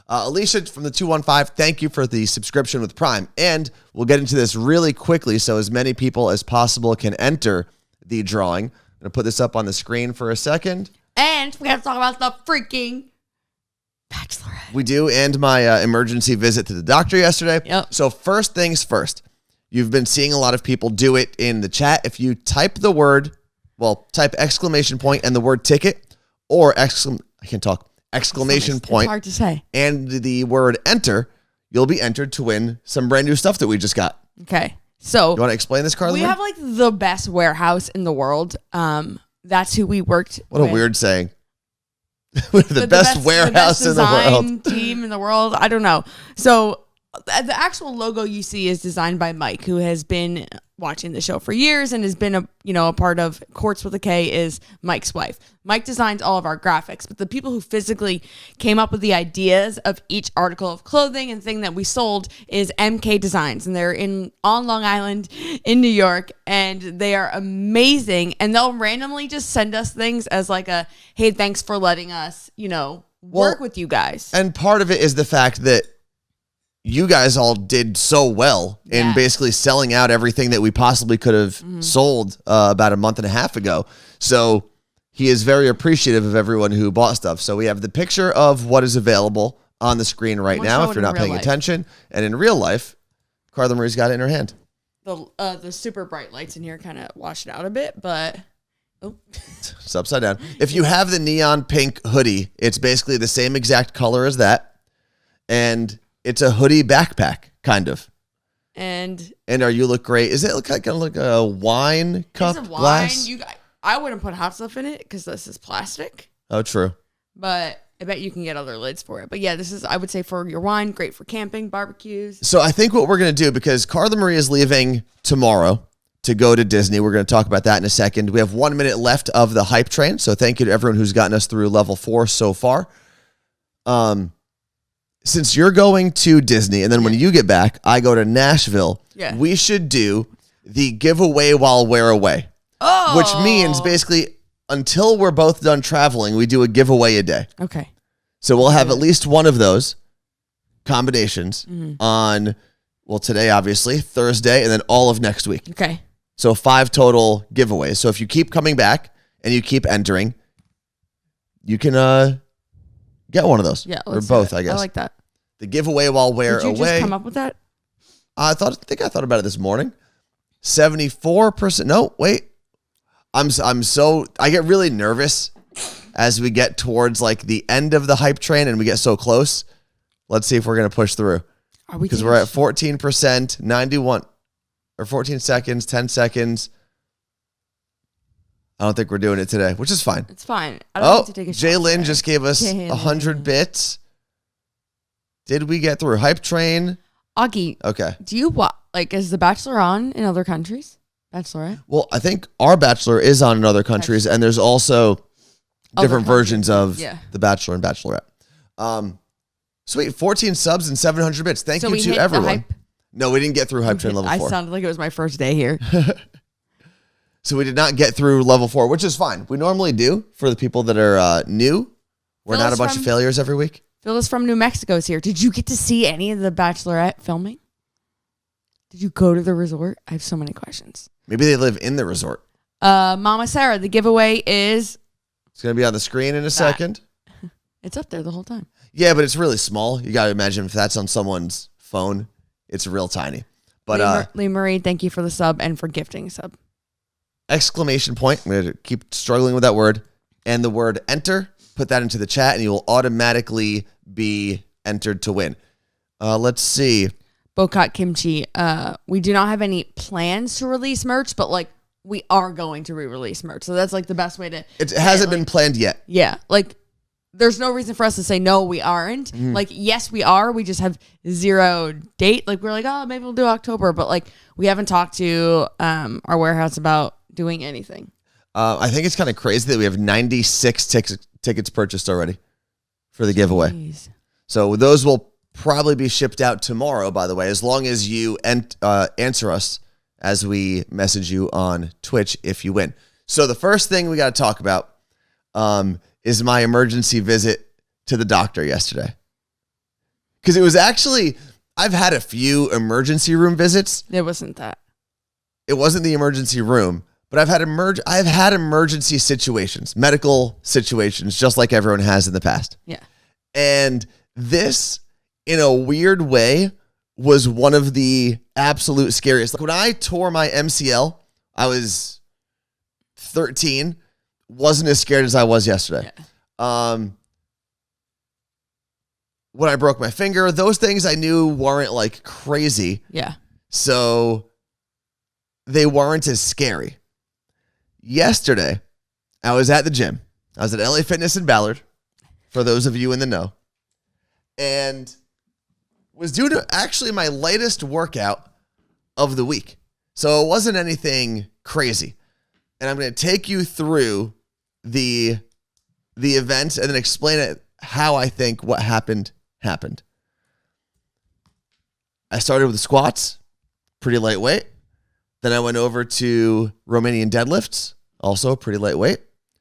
Alicia from the 215, thank you for the subscription with Prime. And we'll get into this really quickly so as many people as possible can enter the drawing. I'm going to put this up on the screen for a second. And we have to talk about the freaking bachelorette. We do, and my emergency visit to the doctor yesterday. Yep. So first things first, you've been seeing a lot of people do it in the chat. If you type exclamation point and the word ticket, or exclamation point. It's hard to say. And the word enter, you'll be entered to win some brand new stuff that we just got. Okay. So you want to explain this, Carla? We have like the best warehouse in the world. That's who we worked What with. A weird saying. the best warehouse in the world. Team in the world. I don't know. So the actual logo you see is designed by Mike, who has been watching the show for years and has been a part of Quartz with a K is Mike's wife. Mike designs all of our graphics, but the people who physically came up with the ideas of each article of clothing and thing that we sold is MK Designs, and they're on Long Island in New York, and they are amazing. And they'll randomly just send us things as like a, hey, thanks for letting us, work with you guys. And part of it is the fact that you guys all did so well in basically selling out everything that we possibly could have sold about a month and a half ago. So he is very appreciative of everyone who bought stuff. So we have the picture of what is available on the screen right now if you're not paying attention. And in real life, Carla Marie's got it in her hand. The super bright lights in here kind of wash it out a bit, but... Oh. It's upside down. If you have the neon pink hoodie, it's basically the same exact color as that. And... it's a hoodie backpack, kind of. And you look great. Is it kind of like a wine cup it's a wine. glass? I wouldn't put hot stuff in it because this is plastic. Oh, true. But I bet you can get other lids for it. But yeah, this is, I would say, for your wine, great for camping, barbecues. So I think what we're going to do, because Carla Marie is leaving tomorrow to go to Disney. We're going to talk about that in a second. We have 1 minute left of the hype train. So thank you to everyone who's gotten us through level 4 so far. Since you're going to Disney, and then when you get back, I go to Nashville, we should do the giveaway while we're away. Oh. Which means basically until we're both done traveling, we do a giveaway a day. Okay. So we'll have at least one of those combinations on, today, obviously, Thursday, and then all of next week. Okay. So 5 total giveaways. So if you keep coming back and you keep entering, you can get one of those. Yeah, or both, I guess. I like that. The giveaway while we're away. Did you just come up with that? I think I thought about it this morning. 74%. No, wait. I get really nervous as we get towards like the end of the hype train and we get so close. Let's see if we're going to push through. Because we're at 14%, 91 or 14 seconds, 10 seconds. I don't think we're doing it today, which is fine. It's fine. I don't need to take a shot. Jalen just gave us 100 bits. Did we get through hype train? Augie. Okay. Do you is The Bachelor on in other countries? Bachelorette? Well, I think our Bachelor is on in other countries, and there's also different versions of The Bachelor and Bachelorette. Sweet, 14 subs and 700 bits. Thank you to everyone. No, we didn't get through hype train level 4. I sounded like it was my first day here. So we did not get through level 4, which is fine. We normally do for the people that are new. We're not a bunch of failures every week. Phyllis from New Mexico is here. Did you get to see any of the Bachelorette filming? Did you go to the resort? I have so many questions. Maybe they live in the resort. Mama Sarah, the giveaway is... It's going to be on the screen in a second. It's up there the whole time. Yeah, but it's really small. You got to imagine if that's on someone's phone, it's real tiny. But Lee Marie, thank you for the sub and for gifting a sub. Exclamation point. I'm going to keep struggling with that word. And the word enter. Put that into the chat and you will automatically be entered to win. Let's see. Bokat Kimchi. We do not have any plans to release merch, but like we are going to re-release merch. So that's like the best way to... It hasn't been planned yet. Yeah. Like there's no reason for us to say, no, we aren't. Mm-hmm. Like, yes, we are. We just have zero date. Like we're like, oh, maybe we'll do October. But like we haven't talked to our warehouse about doing anything. I think it's kind of crazy that we have 96 tickets purchased already for the giveaway. So those will probably be shipped out tomorrow, by the way, as long as you answer us as we message you on Twitch if you win. So the first thing we got to talk about is my emergency visit to the doctor yesterday. Because it was actually, I've had a few emergency room visits. It wasn't that. It wasn't the emergency room, but I've had emergency situations, medical situations, just like everyone has in the past. Yeah. And this, in a weird way, was one of the absolute scariest. Like when I tore my MCL, I was 13, wasn't as scared as I was yesterday. Yeah. When I broke my finger, those things I knew weren't like crazy. Yeah. So they weren't as scary. Yesterday, I was at the gym. I was at LA Fitness in Ballard, for those of you in the know, and was doing actually my latest workout of the week. So it wasn't anything crazy. And I'm going to take you through the event and then explain it how I think what happened. I started with squats, pretty lightweight. Then I went over to Romanian deadlifts, also pretty lightweight.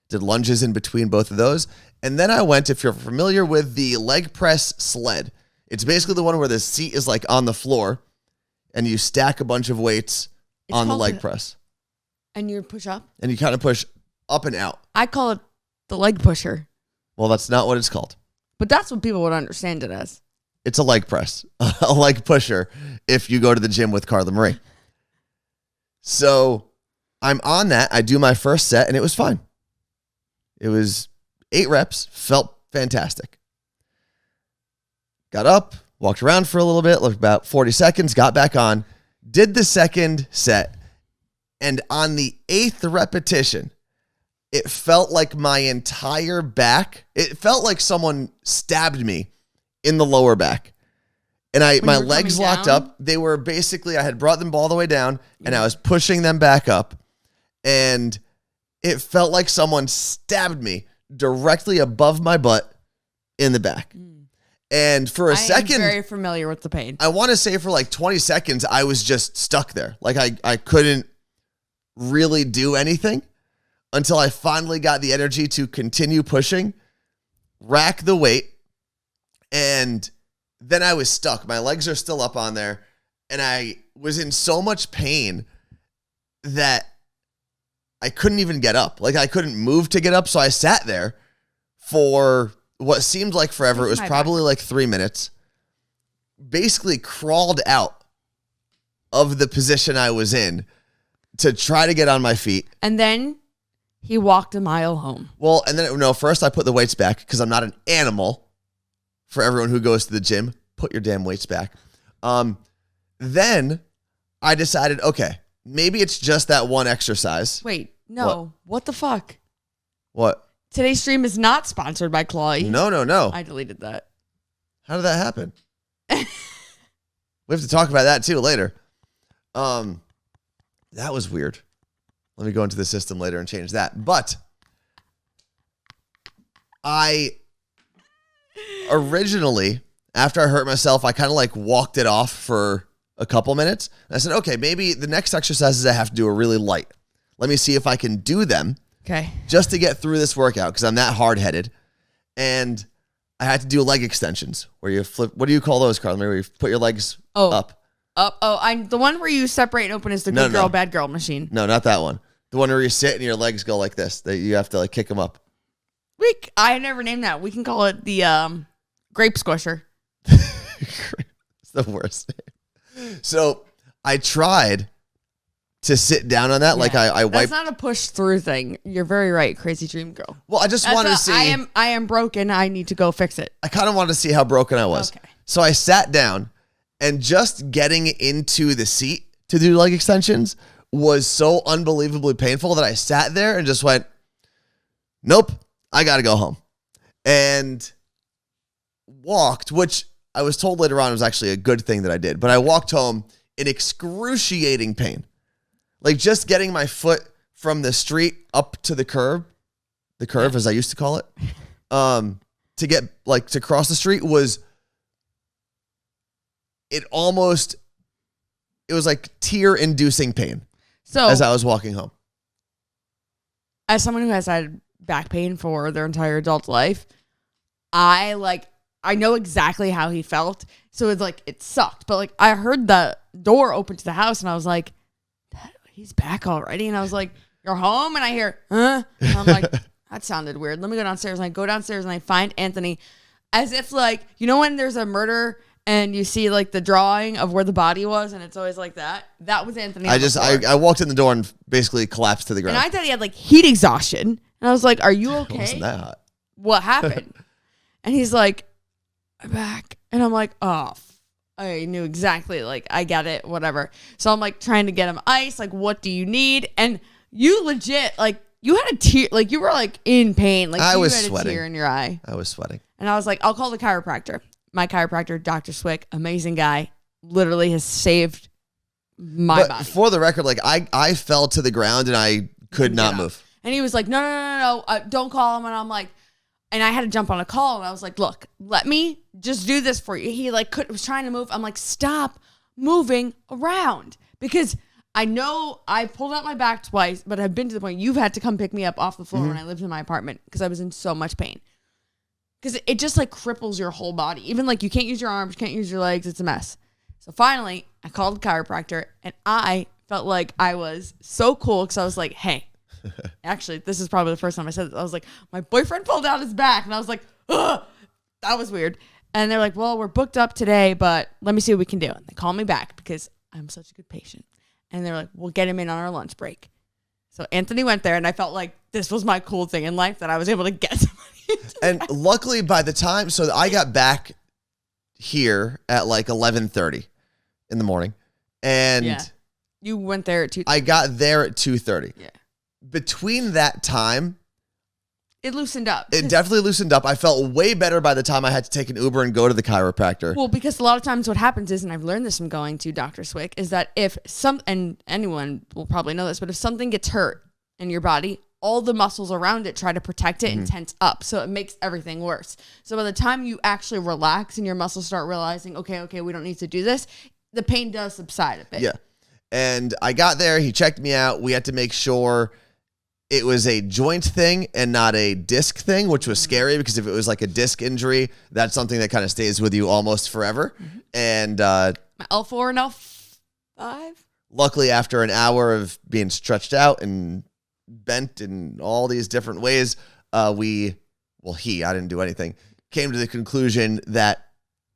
Did lunges in between both of those. And then I went, if you're familiar with the leg press sled, it's basically the one where the seat is like on the floor and you stack a bunch of weights on the leg press. And you push up? And you kind of push up and out. I call it the leg pusher. Well, that's not what it's called. But that's what people would understand it as. It's a leg press, a leg pusher, if you go to the gym with Carla Marie. So I'm on that. I do my first set, and it was fine. It was 8 reps, felt fantastic. Got up, walked around for a little bit, looked about 40 seconds, got back on, did the second set, and on the 8th repetition, it felt like my entire back, it felt like someone stabbed me in the lower back. And my legs locked up. They were basically, I had brought them all the way down and I was pushing them back up. And it felt like someone stabbed me directly above my butt in the back. And for a second, I'm very familiar with the pain. I want to say for like 20 seconds, I was just stuck there. Like I couldn't really do anything until I finally got the energy to continue pushing, rack the weight, and then I was stuck. My legs are still up on there, and I was in so much pain that I couldn't even get up. Like I couldn't move to get up, so I sat there for what seemed like forever. It was probably like 3 minutes. Basically crawled out of the position I was in to try to get on my feet. And then he walked a mile home. Well, and then, no, first I put the weights back because I'm not an animal. For everyone who goes to the gym, put your damn weights back. Then I decided, okay, maybe it's just that one exercise. Wait, no. What the fuck? What? Today's stream is not sponsored by Claw. No. I deleted that. How did that happen? We have to talk about that too later. That was weird. Let me go into the system later and change that. But I originally, after I hurt myself, I kind of like walked it off for a couple minutes. And I said, okay, maybe the next exercises I have to do are really light. Let me see if I can do them. Okay. Just to get through this workout because I'm that hard-headed. And I had to do leg extensions where you flip. What do you call those, Carla? Where you put your legs up. The one where you separate and open is the good girl, bad girl machine. No, not that one. The one where you sit and your legs go like this. That you have to like kick them up. I never named that. We can call it the grape squisher. It's the worst name. So I tried to sit down on that. Yeah, like I wiped. That's not a push through thing. You're very right, crazy dream girl. Well, I just wanted to see. I am broken. I need to go fix it. I kind of wanted to see how broken I was. Okay. So I sat down, and just getting into the seat to do leg extensions was so unbelievably painful that I sat there and just went, nope, I got to go home. And walked, which I was told later on was actually a good thing that I did. But I walked home in excruciating pain. Like just getting my foot from the street up to the curb as I used to call it, to get like to cross the street was, it was like tear-inducing pain. So as I was walking home. As someone who has had back pain for their entire adult life, I I know exactly how he felt. So it's like, it sucked. But like, I heard the door open to the house and I was like, he's back already. And I was like, you're home? And I hear, huh? And I'm like, that sounded weird. Let me go downstairs. And I go downstairs and I find Anthony as if like, you know, when there's a murder and you see like the drawing of where the body was and it's always like that. That was Anthony. I walked in the door and basically collapsed to the ground. And I thought he had like heat exhaustion. And I was like, are you okay? It wasn't that hot. What happened? And he's like, I'm back. And I'm like, oh, I knew exactly. Like, I get it, whatever. So I'm like trying to get him ice. Like, what do you need? And you legit, like, you had a tear. Like, you were like in pain. Like, I you was had sweating. a tear in your eye. I was sweating. And I was like, I'll call the chiropractor. My chiropractor, Dr. Swick, amazing guy, literally has saved my body. For the record, like, I fell to the ground and I could not move. And he was like, no, don't call him. And I'm like, and I had to jump on a call. And I was like, look, let me just do this for you. He like was trying to move. I'm like, stop moving around. Because I know I pulled out my back twice, but I've been to the point you've had to come pick me up off the floor when I lived in my apartment because I was in so much pain. Because it just like cripples your whole body. Even like you can't use your arms, can't use your legs. It's a mess. So finally, I called the chiropractor and I felt like I was so cool because I was like, hey, actually, this is probably the first time I said this. I was like, my boyfriend pulled out his back. And I was like, ugh, that was weird. And they're like, well, we're booked up today, but let me see what we can do. And they call me back because I'm such a good patient. And they're like, we'll get him in on our lunch break. So Anthony went there and I felt like this was my cool thing in life that I was able to get somebody. And luckily by the time, so I got back here at like 11:30 in the morning. And you went there at 2:30. I got there at 2:30. Yeah. Between that time, it loosened up. It definitely loosened up. I felt way better by the time I had to take an Uber and go to the chiropractor. Well, because a lot of times what happens is, and I've learned this from going to Dr. Swick, is that if and anyone will probably know this, but if something gets hurt in your body, all the muscles around it try to protect it and tense up. So it makes everything worse. So by the time you actually relax and your muscles start realizing, okay, we don't need to do this, the pain does subside a bit. Yeah. And I got there. He checked me out. We had to make sure it was a joint thing and not a disc thing, which was scary because if it was like a disc injury, that's something that kind of stays with you almost forever. And my L4 and L5. Luckily, after an hour of being stretched out and bent in all these different ways, I didn't do anything, came to the conclusion that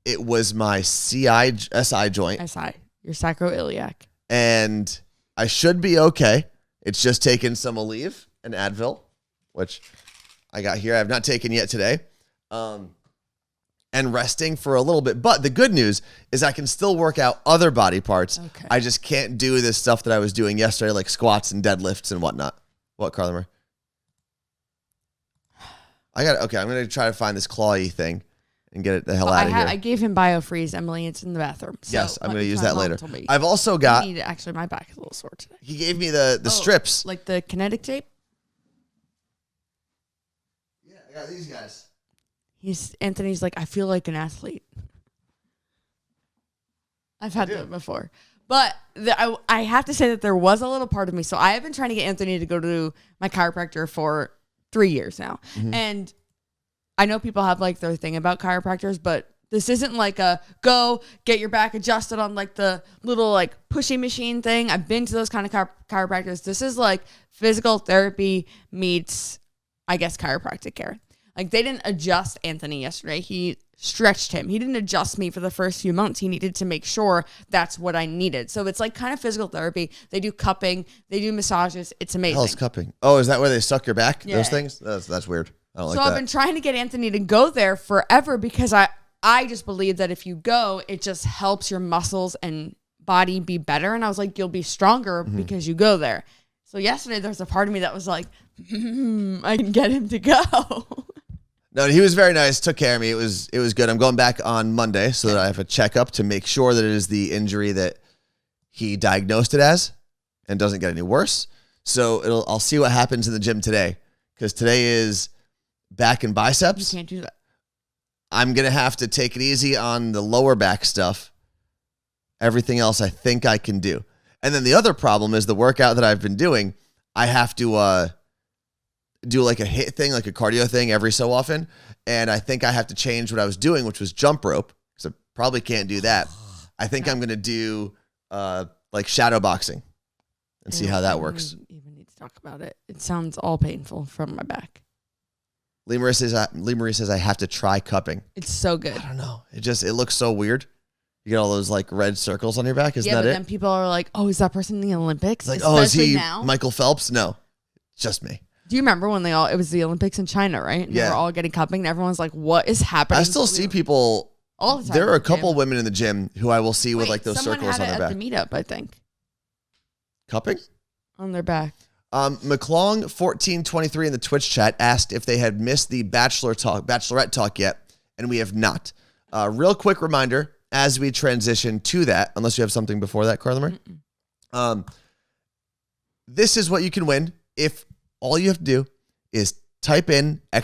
it was my SI joint. SI, your sacroiliac. And I should be okay. It's just taken some Aleve and Advil, which I got here. I have not taken yet today. And resting for a little bit. But the good news is I can still work out other body parts. Okay. I just can't do this stuff that I was doing yesterday, like squats and deadlifts and whatnot. What, Carla Marie? I'm going to try to find this clawy thing and get it the hell out of here. I gave him BioFreeze, Emily. It's in the bathroom. So yes, I'm going to use that later. I've also got... Actually, my back is a little sore today. He gave me the strips. Like the kinetic tape? Yeah, I got these guys. Anthony's like, I feel like an athlete. I've had that before. But I have to say that there was a little part of me. So I have been trying to get Anthony to go to my chiropractor for 3 years now. Mm-hmm. And I know people have like their thing about chiropractors, but this isn't like a go get your back adjusted on like the little like pushy machine thing. I've been to those kind of chiropractors. This is like physical therapy meets, I guess, chiropractic care. Like they didn't adjust Anthony yesterday. He stretched him. He didn't adjust me for the first few months. He needed to make sure that's what I needed. So it's like kind of physical therapy. They do cupping. They do massages. It's amazing. Hell's cupping. Oh, is that where they suck your back? Yeah. Those things? That's weird. I don't like that. So I've been trying to get Anthony to go there forever because I just believe that if you go, it just helps your muscles and body be better. And I was like, you'll be stronger because you go there. So yesterday there was a part of me that was like, I can get him to go. No, he was very nice. Took care of me. It was good. I'm going back on Monday so that I have a checkup to make sure that it is the injury that he diagnosed it as and doesn't get any worse. So I'll see what happens in the gym today because today is back and biceps. You can't do that. I'm going to have to take it easy on the lower back stuff. Everything else I think I can do. And then the other problem is the workout that I've been doing, I have to do like a hit thing, like a cardio thing every so often. And I think I have to change what I was doing, which was jump rope, because I probably can't do that. I think I'm going to do like shadow boxing and see how that works. Even need to talk about it. It sounds all painful from my back. Lee Marie says I have to try cupping. It's so good. I don't know. It looks so weird. You get all those like red circles on your back. Isn't that it? Yeah, but then people are like, oh, is that person in the Olympics? It's like, oh, is he now? Michael Phelps? No, it's just me. Do you remember when it was the Olympics in China, right? And yeah. they were all getting cupping and everyone's like, what is happening? I still see people all the time. There are a couple women in the gym who I will see with like those circles on their back. At the meetup, I think. Cupping? On their back. McClong1423 in the Twitch chat asked if they had missed the bachelorette talk yet, and we have not. Real quick reminder as we transition to that, unless you have something before that, Carla Marie. This is what you can win if all you have to do is type in ! And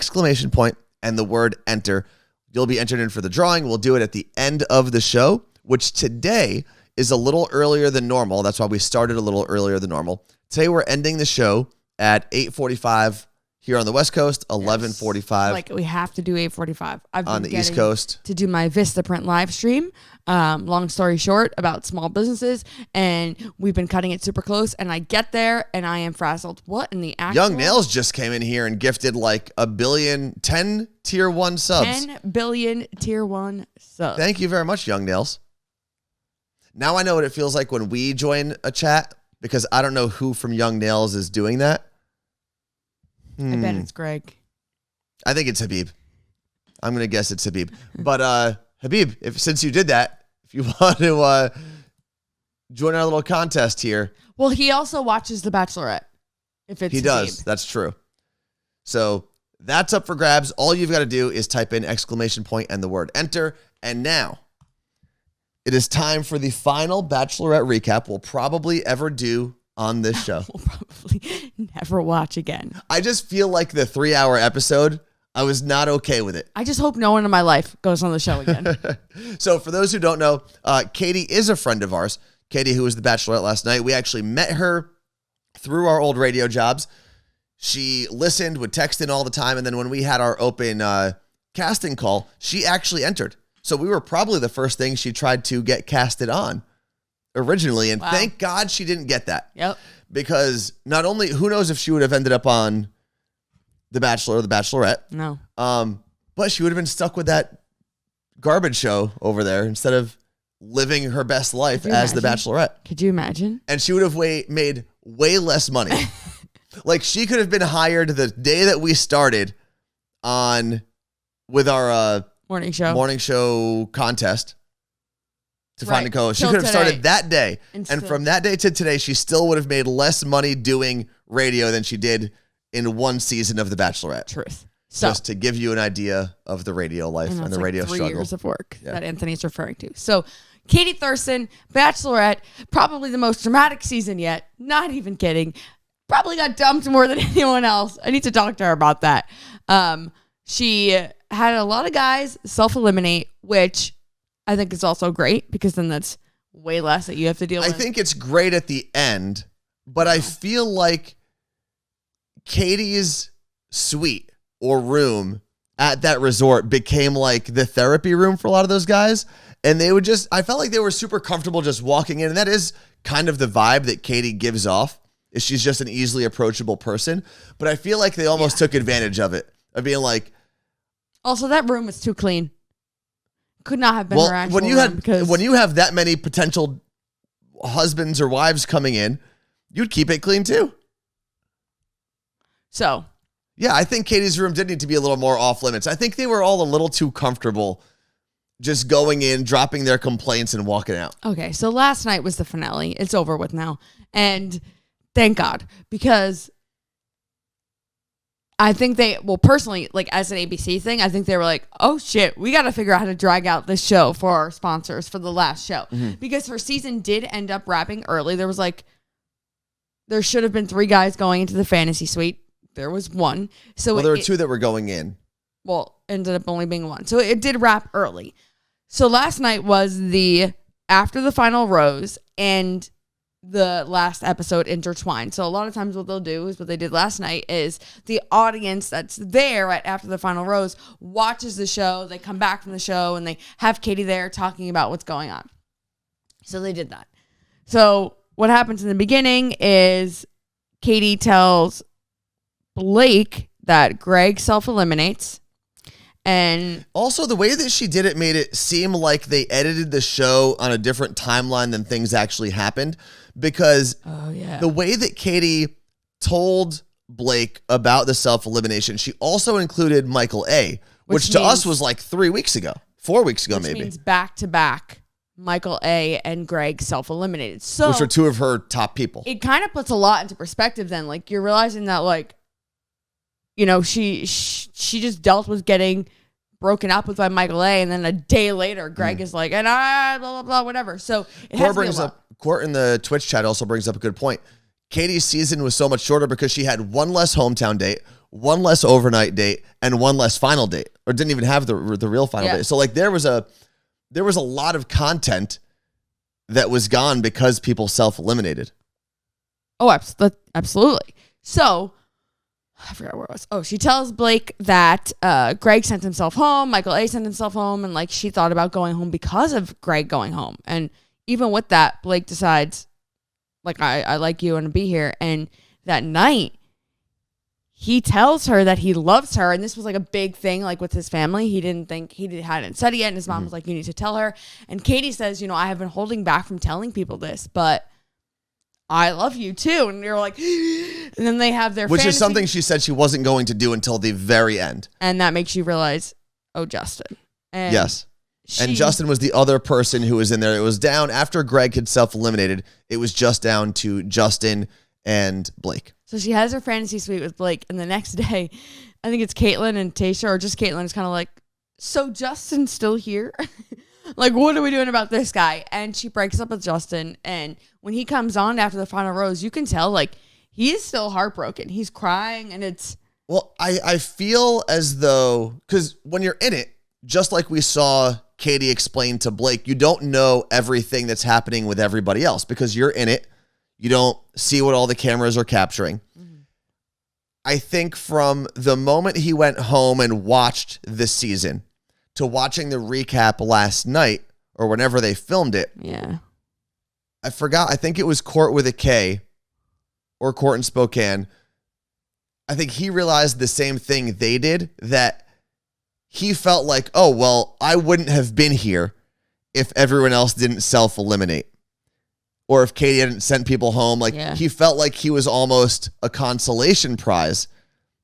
the word enter. You'll be entered in for the drawing. We'll do it at the end of the show, which today is a little earlier than normal. That's why we started a little earlier than normal. Today we're ending the show at 8:45 here on the West Coast, 11:45. Like we have to do 8:45. I've been on the East Coast to do my Vistaprint live stream. Long story short, about small businesses, and we've been cutting it super close. And I get there, and I am frazzled. What in the actual? Young Nails just came in here and gifted like 10 tier 1 subs. 10 billion tier 1 subs. Thank you very much, Young Nails. Now I know what it feels like when we join a chat, because I don't know who from Young Nails is doing that. I bet it's Greg. I think it's Habib. I'm going to guess it's Habib. But Habib, since you did that, if you want to join our little contest here. Well, he also watches The Bachelorette. If it's He does. That's true. So that's up for grabs. All you've got to do is type in ! And the word enter. And now it is time for the final Bachelorette recap we'll probably ever do on this show. We'll probably never watch again. I just feel like the 3-hour episode, I was not okay with it. I just hope no one in my life goes on the show again. So for those who don't know, Katie is a friend of ours. Katie, who was the Bachelorette last night. We actually met her through our old radio jobs. She listened, would text in all the time. And then when we had our open casting call, she actually entered. So we were probably the first thing she tried to get casted on originally. And thank God she didn't get that. Yep. Because not only, who knows if she would have ended up on The Bachelor or The Bachelorette. No. But she would have been stuck with that garbage show over there instead of living her best life as The Bachelorette. Could you imagine? And she would have made way less money. Like she could have been hired the day that we started on with our morning show contest to find a co-host. She could have started that day. And from that day to today, she still would have made less money doing radio than she did in one season of The Bachelorette. Truth. Just to give you an idea of the radio life and the radio struggle. 3 years of work that Anthony's referring to. So Katie Thurston, Bachelorette, probably the most dramatic season yet. Not even kidding. Probably got dumped more than anyone else. I need to talk to her about that. She had a lot of guys self-eliminate, which I think is also great because then that's way less that you have to deal with. I think it's great at the end, but I feel like Katie's suite or room at that resort became like the therapy room for a lot of those guys. And they would I felt like they were super comfortable just walking in. And that is kind of the vibe that Katie gives off, is she's just an easily approachable person. But I feel like they almost took advantage of it, of being like. Also, that room was too clean. Could not have been her actual room. When you have that many potential husbands or wives coming in, you'd keep it clean too. So. Yeah, I think Katie's room did need to be a little more off limits. I think they were all a little too comfortable just going in, dropping their complaints, and walking out. Okay, so last night was the finale. It's over with now. And thank God, because I think personally, like as an ABC thing, I think they were like, oh shit, we got to figure out how to drag out this show for our sponsors for the last show. Mm-hmm. Because her season did end up wrapping early. There should have been 3 guys going into the fantasy suite. There was 1. So there were 2 that were going in. Well, ended up only being 1. So it did wrap early. So last night was after the final rose, and the last episode intertwined. So a lot of times what they'll do is what they did last night is the audience that's there right after the final rose watches the show. They come back from the show and they have Katie there talking about what's going on. So they did that. So what happens in the beginning is Katie tells Blake that Greg self-eliminates. And also the way that she did it made it seem like they edited the show on a different timeline than things actually happened, because the way that Katie told Blake about the self-elimination, she also included Michael A, which to us was like 3 weeks ago, 4 weeks ago, maybe. Means back to back, Michael A and Greg self-eliminated. So, which are two of her top people. It kind of puts a lot into perspective then. Like, you're realizing that, like, you know, she just dealt with getting broken up with by Michael A, and then a day later, Greg is like, and blah, blah, blah, whatever. So Court in the Twitch chat also brings up a good point. Katie's season was so much shorter because she had one less hometown date, one less overnight date, and one less final date, or didn't even have the real final date. So like there was a lot of content that was gone because people self-eliminated. Oh, absolutely. So I forgot where it was. Oh, she tells Blake that Greg sent himself home, Michael A sent himself home, and like she thought about going home because of Greg going home. And even with that, Blake decides, like, I like you and be here. And that night, he tells her that he loves her. And this was like a big thing, like with his family. He hadn't said it yet. And his mom was like, you need to tell her. And Katie says, you know, I have been holding back from telling people this, but I love you too. And you're like, and then they have their Which fantasy. is something she said she wasn't going to do until the very end. And that makes you realize, oh, Justin. And yes. And Justin was the other person who was in there. It was down after Greg had self-eliminated. It was just down to Justin and Blake. So she has her fantasy suite with Blake. And the next day, I think it's Caitlin and Tayshia, or just Caitlin is kind of like, so Justin's still here? Like, what are we doing about this guy? And she breaks up with Justin. And when he comes on after the final rose, you can tell, like, he is still heartbroken. He's crying, and it's... Well, I feel as though... Because when you're in it, just like we saw Katie explain to Blake, you don't know everything that's happening with everybody else because you're in it. You don't see what all the cameras are capturing. Mm-hmm. I think from the moment he went home and watched the season to watching the recap last night or whenever they filmed it. Yeah. I forgot. I think it was Court with a K or Court in Spokane. I think he realized the same thing they did, that he felt like, oh, well, I wouldn't have been here if everyone else didn't self-eliminate or if Katie hadn't sent people home. Like he felt like he was almost a consolation prize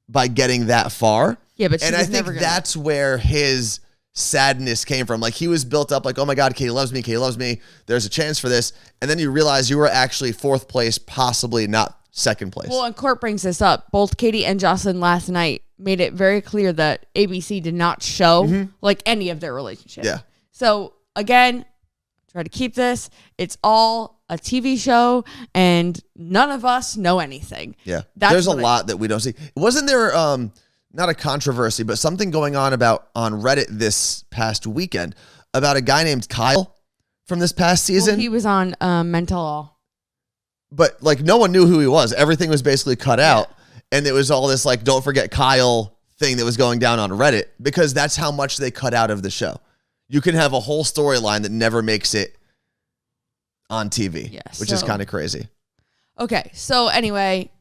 by getting that far. Yeah, but and I think that's where his sadness came from. Like he was built up like, oh my God, Katie loves me. Katie loves me. There's a chance for this. And then you realize you were actually fourth place, possibly not second place. Well, and Court brings this up. Both Katie and Justin last night made it very clear that ABC did not show like any of their relationship. Yeah. So again, try to keep this. It's all a TV show and none of us know anything. Yeah. There's a lot that we don't see. Wasn't there not a controversy, but something going on on Reddit this past weekend about a guy named Kyle from this past season? Well, he was on Mental Law. But like no one knew who he was. Everything was basically cut out. And it was all this like, don't forget Kyle thing that was going down on Reddit because that's how much they cut out of the show. You can have a whole storyline that never makes it on TV, which is kind of crazy. Okay. So anyway,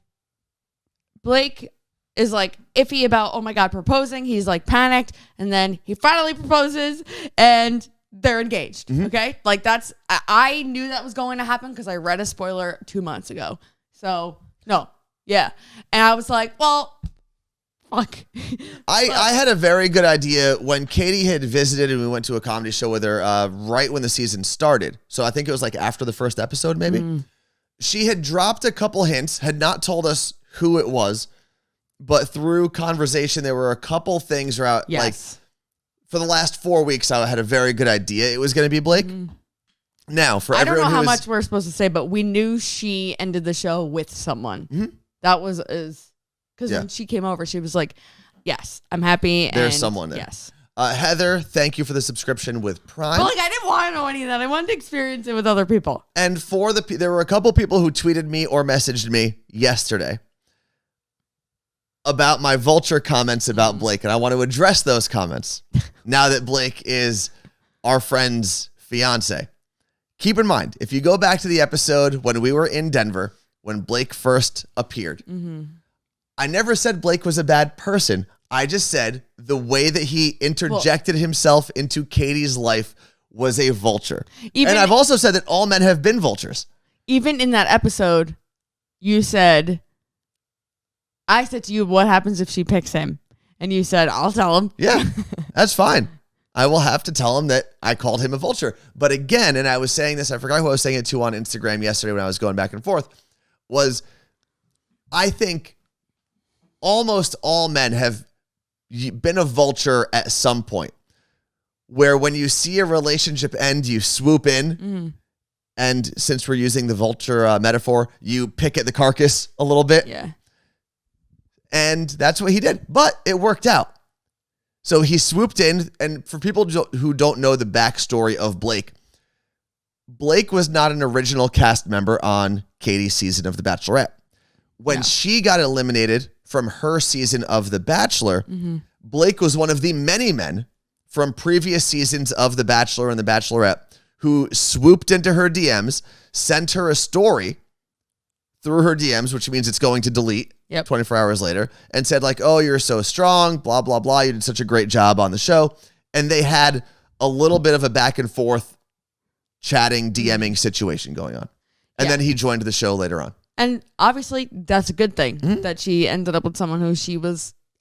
Blake is like iffy about, oh my God, proposing. He's like panicked. And then he finally proposes and they're engaged. Mm-hmm. Okay. Like I knew that was going to happen because I read a spoiler 2 months ago. So no. Yeah. And I was like, well, fuck. I had a very good idea when Katie had visited and we went to a comedy show with her right when the season started. So I think it was like after the first episode, maybe. She had dropped a couple hints, had not told us who it was, but through conversation, there were a couple things where like for the last 4 weeks, I had a very good idea it was going to be Blake. Now, for everyone I don't know how much we're supposed to say, but we knew she ended the show with someone. That was because when she came over, she was like, yes, I'm happy. There's someone there. Yes. Heather, thank you for the subscription with Prime. But I didn't want to know any of that. I wanted to experience it with other people. And there were a couple people who tweeted me or messaged me yesterday about my vulture comments about Blake, and I want to address those comments now that Blake is our friend's fiance. Keep in mind, if you go back to the episode when we were in Denver, when Blake first appeared, I never said Blake was a bad person. I just said the way that he interjected himself into Katie's life was a vulture. And I've also said that all men have been vultures. Even in that episode, I said to you, what happens if she picks him? And you said, I'll tell him. Yeah, that's fine. I will have to tell him that I called him a vulture. But again, and I was saying this, I forgot who I was saying it to on Instagram yesterday when I was going back and forth, was I think almost all men have been a vulture at some point, where when you see a relationship end, you swoop in. And since we're using the vulture metaphor, you pick at the carcass a little bit. Yeah. And that's what he did. But it worked out. So he swooped in. And for people who don't know the backstory of Blake, Blake was not an original cast member on Katie's season of The Bachelorette. When she got eliminated from her season of The Bachelor, Blake was one of the many men from previous seasons of The Bachelor and The Bachelorette who swooped into her DMs, sent her a story through her DMs, which means it's going to delete 24 hours later, and said like, oh, you're so strong, blah, blah, blah. You did such a great job on the show. And they had a little bit of a back and forth chatting, DMing situation going on. And then he joined the show later on. And obviously that's a good thing that she ended up with someone who she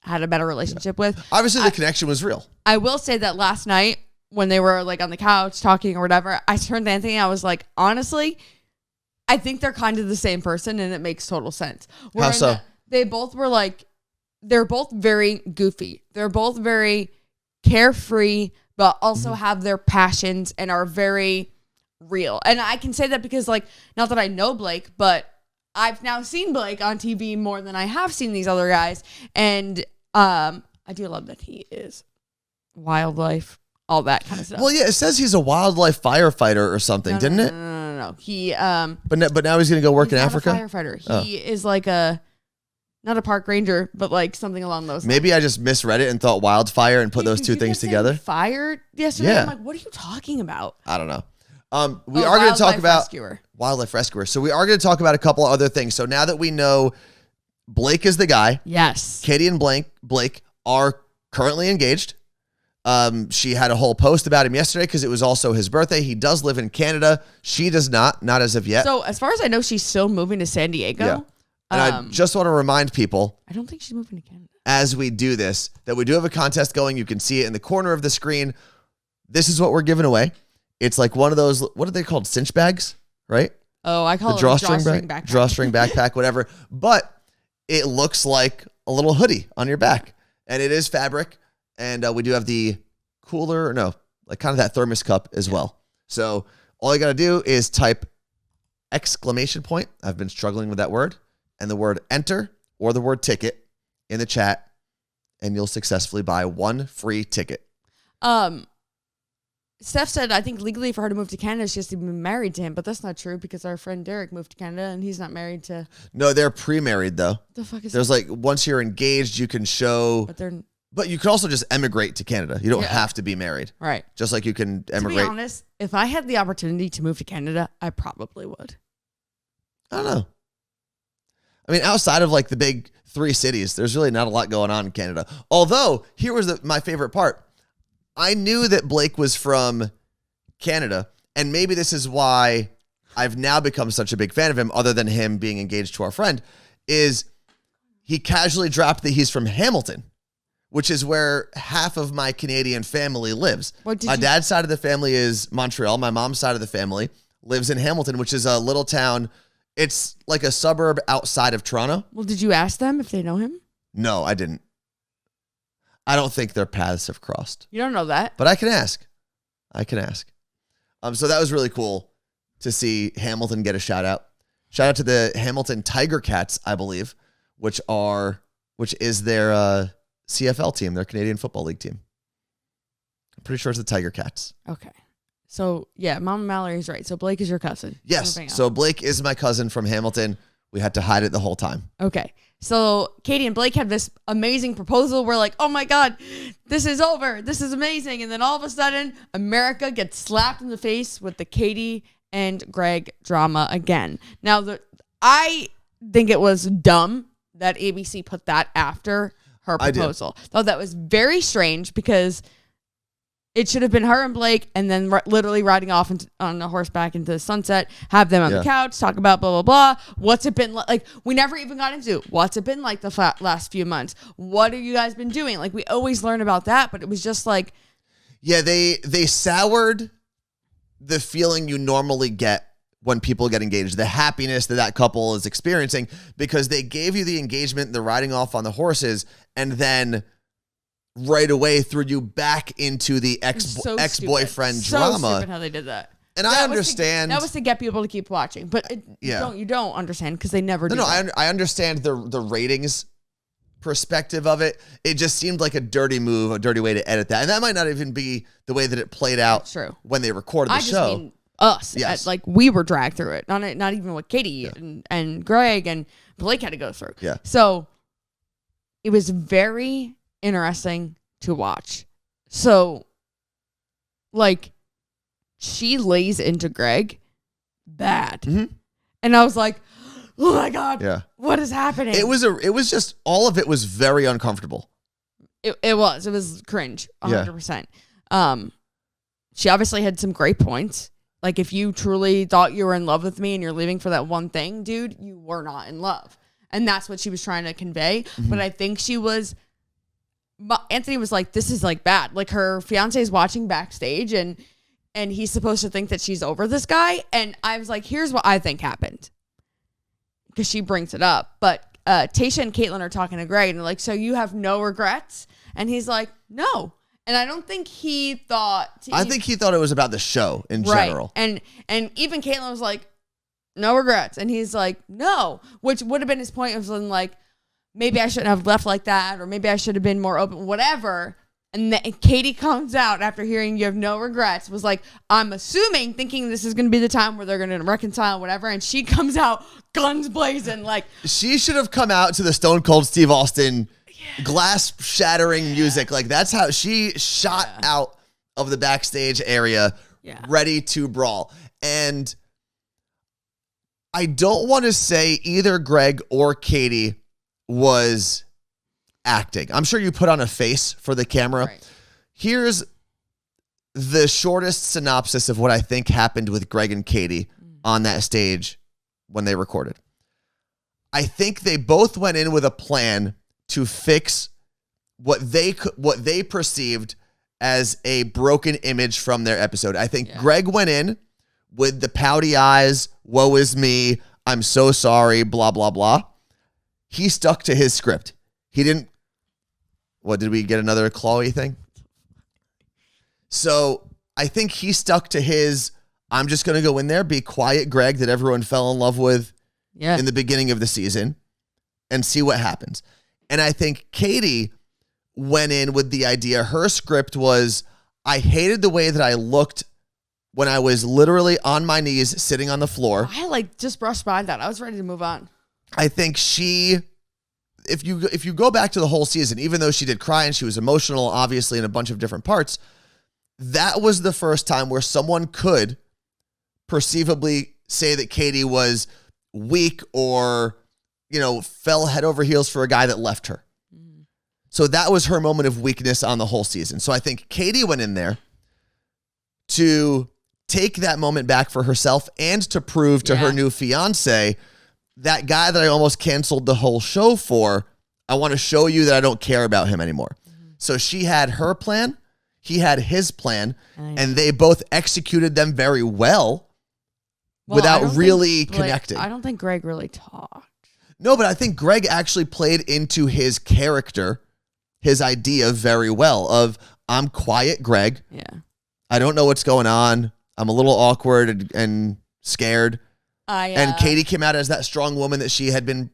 had a better relationship with. Obviously the connection was real. I will say that last night when they were like on the couch talking or whatever, I turned to Anthony and I was like, honestly, I think they're kind of the same person and it makes total sense. How so? They both were like, they're both very goofy. They're both very carefree, but also have their passions and are very real. And I can say that because like, not that I know Blake, but I've now seen Blake on TV more than I have seen these other guys. And I do love that he is wildlife, all that kind of stuff. Well, yeah, it says he's a wildlife firefighter or something, didn't it? No. He But now he's going to go work in Africa? Not a firefighter. He is like not a park ranger, but like something along those lines. Maybe I just misread it and thought wildfire and put those two things together. Fire yesterday? Yeah. I'm like, what are you talking about? I don't know. We are going to talk about wildlife rescuer. So we are going to talk about a couple of other things. So now that we know Blake is the guy. Yes. Katie and Blake are currently engaged. She had a whole post about him yesterday because it was also his birthday. He does live in Canada. She does not as of yet. So as far as I know, she's still moving to San Diego. Yeah. And I just want to remind people, I don't think she's moving to Canada. As we do this, that we do have a contest going. You can see it in the corner of the screen. This is what we're giving away. It's like one of those, what are they called? Cinch bags, right? Oh, I call it a drawstring backpack. Drawstring backpack, whatever. But it looks like a little hoodie on your back. And it is fabric. And we do have the cooler, like kind of that thermos cup as well. So all you got to do is type ! I've been struggling with that word. And the word enter or the word ticket in the chat. And you'll successfully buy one free ticket. Steph said, I think legally for her to move to Canada, she has to be married to him. But that's not true because our friend Derek moved to Canada and he's not married to... No, they're pre-married though. What the fuck is There's like, once you're engaged, you can show... But you can also just emigrate to Canada. You don't have to be married. Right. Just like you can emigrate. To be honest, if I had the opportunity to move to Canada, I probably would. I don't know. I mean, outside of like the big 3 cities, there's really not a lot going on in Canada. Although, here was my favorite part. I knew that Blake was from Canada, and maybe this is why I've now become such a big fan of him, other than him being engaged to our friend, is he casually dropped that he's from Hamilton, which is where half of my Canadian family lives. My dad's side of the family is Montreal. My mom's side of the family lives in Hamilton, which is a little town. It's like a suburb outside of Toronto. Well, did you ask them if they know him? No, I didn't. I don't think their paths have crossed. You don't know that? But I can ask. So that was really cool to see Hamilton get a shout out. Shout out to the Hamilton Tiger Cats, I believe, which is their CFL team, their Canadian Football League team. I'm pretty sure it's the Tiger Cats. Okay. So, yeah, Mama Mallory's right. So, Blake is your cousin. Yes. So, Blake is my cousin from Hamilton. We had to hide it the whole time. Okay. So, Katie and Blake had this amazing proposal. We're like, oh my God, this is over. This is amazing. And then all of a sudden, America gets slapped in the face with the Katie and Greg drama again. Now, I think it was dumb that ABC put that after her proposal. Thought that was very strange because it should have been her and Blake, and then literally riding off on a horseback into the sunset, have them on the couch, talk about blah, blah, blah. What's it been like? Like, we never even got into what's it been like the last few months? What have you guys been doing? Like, we always learn about that, but it was just like... Yeah, they soured the feeling you normally get when people get engaged, the happiness that couple is experiencing, because they gave you the engagement, the riding off on the horses, and then... right away threw you back into the ex-boyfriend drama. So stupid how they did that. And I understand that was to get people to keep watching, but you don't understand because they never do. No, I understand the ratings perspective of it. It just seemed like a dirty move, a dirty way to edit that, and that might not even be the way that it played out. That's true. When they recorded the show. Mean us, yes. Like we were dragged through it. Not even what Katie and Greg and Blake had to go through. Yeah. So it was very interesting to watch. So, like, she lays into Greg bad. Mm-hmm. And I was like, oh my God, what is happening? It was just, all of it was very uncomfortable. It was cringe, 100%. She obviously had some great points. Like, if you truly thought you were in love with me and you're leaving for that one thing, dude, you were not in love. And that's what she was trying to convey. Mm-hmm. But I think Anthony was like, this is like bad. Like, her fiance is watching backstage and he's supposed to think that she's over this guy. And I was like, here's what I think happened. Because she brings it up. But Tayshia and Caitlin are talking to Greg and they're like, so you have no regrets? And he's like, no. And I don't think he thought... I think he thought it was about the show in general. And even Caitlin was like, no regrets. And he's like, no. Which would have been his point of something like, maybe I shouldn't have left like that, or maybe I should have been more open, whatever. And then Katie comes out after hearing you have no regrets, was like, I'm assuming, thinking this is going to be the time where they're going to reconcile, whatever. And she comes out guns blazing. Like, she should have come out to the Stone Cold Steve Austin glass shattering music. Like, that's how she shot out of the backstage area, ready to brawl. And I don't want to say either Greg or Katie was acting. I'm sure you put on a face for the camera. Right. Here's the shortest synopsis of what I think happened with Greg and Katie on that stage when they recorded. I think they both went in with a plan to fix what they perceived as a broken image from their episode. I think Greg went in with the pouty eyes, woe is me, I'm so sorry, blah, blah, blah. He stuck to his script. He didn't... What, did we get another Chloe thing? So I think he stuck to his, I'm just going to go in there, be quiet Greg that everyone fell in love with in the beginning of the season and see what happens. And I think Katie went in with the idea, her script was, I hated the way that I looked when I was literally on my knees sitting on the floor. I just brushed by that. I was ready to move on. I think if you go back to the whole season, even though she did cry and she was emotional, obviously, in a bunch of different parts, that was the first time where someone could perceivably say that Katie was weak or, fell head over heels for a guy that left her. Mm-hmm. So that was her moment of weakness on the whole season. So I think Katie went in there to take that moment back for herself and to prove to her new fiance, that guy that I almost canceled the whole show for, I want to show you that I don't care about him anymore. Mm-hmm. So she had her plan, he had his plan, and they both executed them very well without really connecting. I don't think Greg really talked. No, but I think Greg actually played into his character, his idea very well of, I'm quiet Greg. Yeah. I don't know what's going on. I'm a little awkward and scared. And Katie came out as that strong woman that she had been